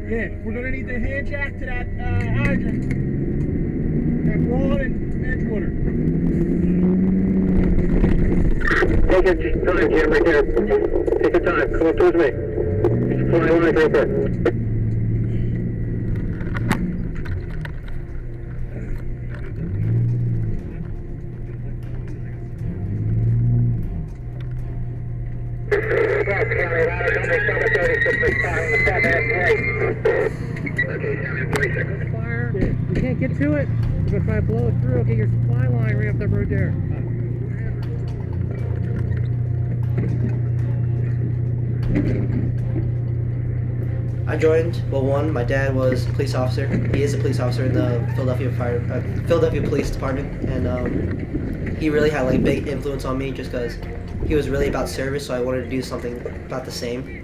Yeah, we're gonna need the hand jack to that hydrant. That Broad and Edgewater. Take your time, Jim, right there. Take your time. Come up towards me. Fly line right there. Fire. You can't get to it. We're gonna try to blow it through. Okay, your supply line right up that road there. I joined, well, one, my dad was a police officer. He is a police officer in the Philadelphia Police Department, and he really had like big influence on me just because he was really about service, so I wanted to do something about the same.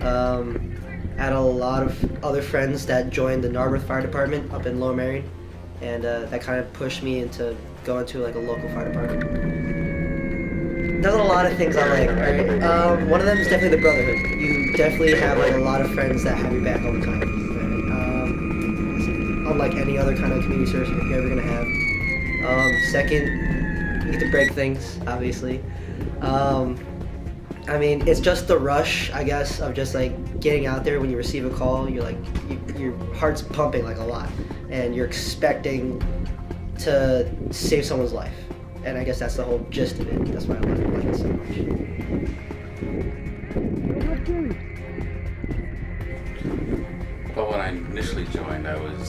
I had a lot of other friends that joined the Narberth Fire Department up in Lower Merion, and that kind of pushed me into going to like a local fire department. There's a lot of things I like, right? One of them is definitely the brotherhood. You definitely have like a lot of friends that have your back all the time. Right? Unlike any other kind of community service you're ever gonna have. Second, you get to break things, obviously. I mean, it's just the rush, I guess, of just like getting out there when you receive a call. You're like, your heart's pumping like a lot, and you're expecting to save someone's life. And I guess that's the whole gist of it. That's why I like it so much. Well, when I initially joined, I was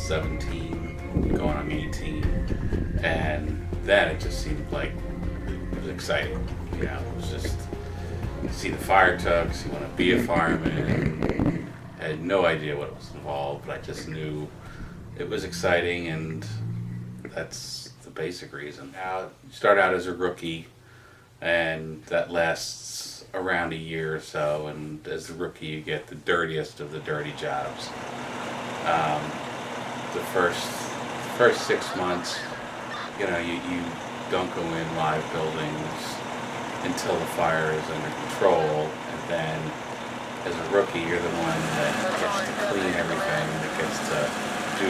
17, going on 18, and then it just seemed like it was exciting. You know, it was just see the fire trucks, you want to be a fireman. I had no idea what was involved, but I just knew it was exciting, and that's the basic reason. Now, you start out as a rookie, and that lasts around a year or so, and as a rookie you get the dirtiest of the dirty jobs. The first 6 months, you know, you don't go in live buildings until the fire is under control, and then as a rookie you're the one that gets to clean everything, that gets to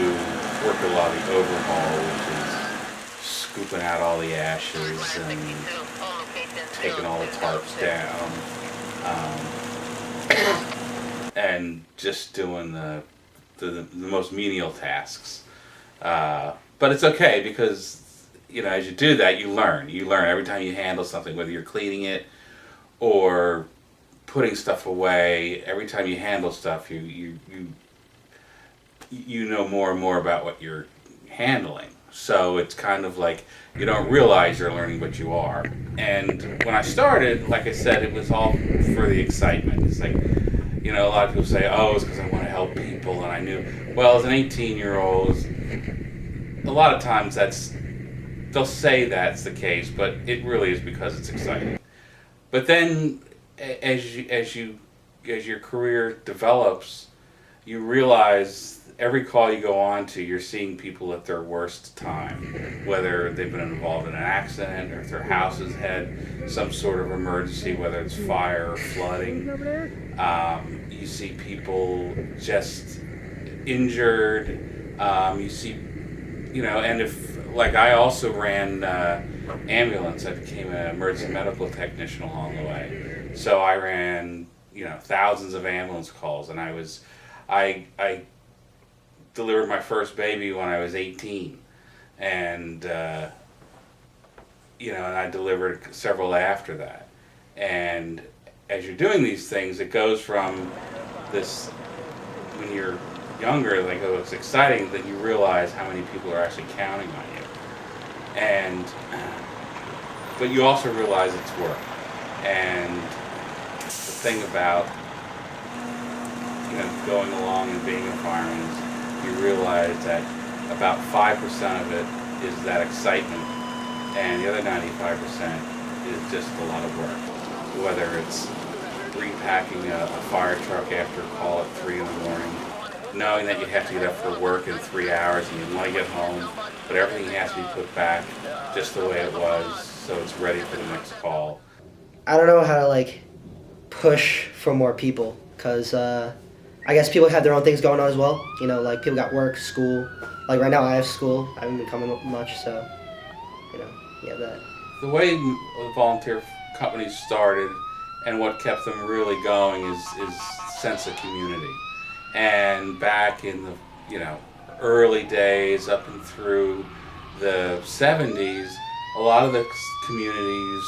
work a lot of the overhaul, which is scooping out all the ashes and taking all the tarps down, and just doing the most menial tasks. But it's okay because, you know, as you do that, you learn. You learn every time you handle something, whether you're cleaning it or putting stuff away. Every time you handle stuff, you know more and more about what you're handling. So it's kind of like you don't realize you're learning, but you are. And when I started, like I said, it was all for the excitement. It's like, you know, a lot of people say, oh, it's because I want to help people. And I knew, well, as an 18-year-old, a lot of times they'll say that's the case, but it really is because it's exciting. But then as your career develops, you realize every call you go on to, you're seeing people at their worst time, whether they've been involved in an accident or if their house has had some sort of emergency, whether it's fire or flooding. You see people just injured. You see, you know, and if, like, I also ran ambulance. I became an emergency medical technician along the way. So I ran, you know, thousands of ambulance calls, and I delivered my first baby when I was 18, and you know, and I delivered several after that. And as you're doing these things, it goes from this, when you're younger, like, oh, it's exciting, that you realize how many people are actually counting on you, but you also realize it's work. And the thing about, you know, going along and being a fireman is you realize that about 5% of it is that excitement, and the other 95% is just a lot of work. Whether it's repacking a fire truck after a call at 3 in the morning, knowing that you have to get up for work in 3 hours and you want to get home, but everything has to be put back just the way it was so it's ready for the next call. I don't know how to like push for more people, because I guess people have their own things going on as well. You know, like people got work, school. Like right now, I have school. I haven't been coming up much, so you know, you have that. The way volunteer companies started and what kept them really going is sense of community. And back in the early days up and through the 70s, a lot of the communities,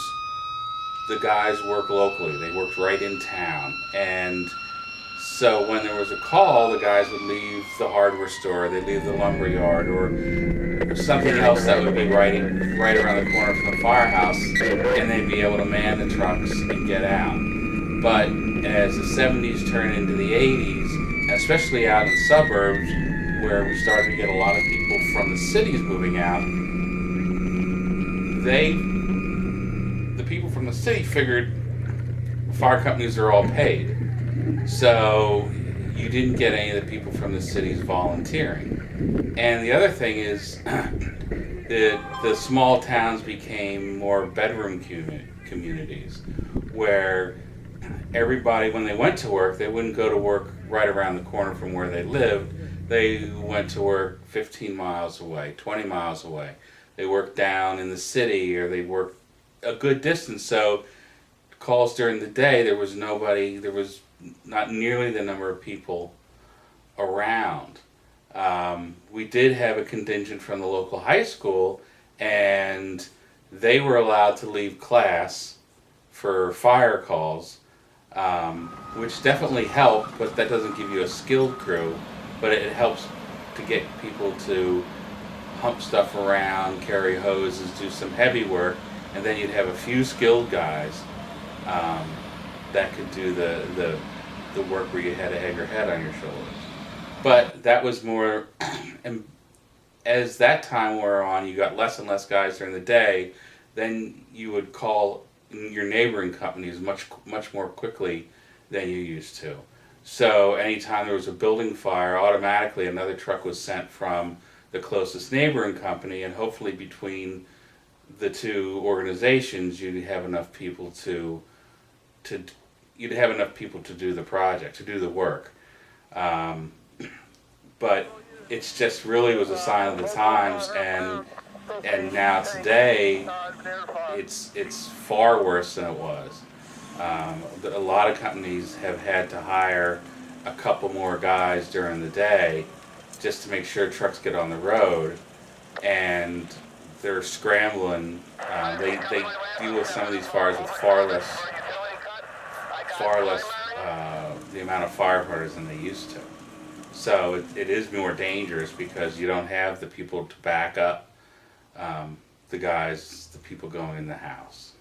the guys worked locally. They worked right in town. And so when there was a call, the guys would leave the hardware store, they'd leave the lumber yard, or something else that would be right around the corner from the firehouse, and they'd be able to man the trucks and get out. But as the 70s turned into the 80s, especially out in suburbs, where we started to get a lot of people from the cities moving out, the people from the city figured fire companies are all paid. So you didn't get any of the people from the cities volunteering. And the other thing is the small towns became more bedroom communities where everybody, when they went to work, they wouldn't go to work right around the corner from where they lived. They went to work 15 miles away, 20 miles away. They worked down in the city, or they worked a good distance. So calls during the day, there was not nearly the number of people around. We did have a contingent from the local high school, and they were allowed to leave class for fire calls, which definitely helped, but that doesn't give you a skilled crew, but it helps to get people to hump stuff around, carry hoses, do some heavy work, and then you'd have a few skilled guys that could do the work where you had to have your head on your shoulders. But that was more, and as that time wore on, you got less and less guys during the day, then you would call your neighboring companies much more quickly than you used to. So anytime there was a building fire, automatically another truck was sent from the closest neighboring company, and hopefully between the two organizations you'd have enough people to do the project, to do the work. But it's just really was a sign of the times, and now today it's far worse than it was. A lot of companies have had to hire a couple more guys during the day just to make sure trucks get on the road, and they're scrambling. They deal with some of these fires with far less the amount of firefighters than they used to. So it is more dangerous because you don't have the people to back up the people going in the house.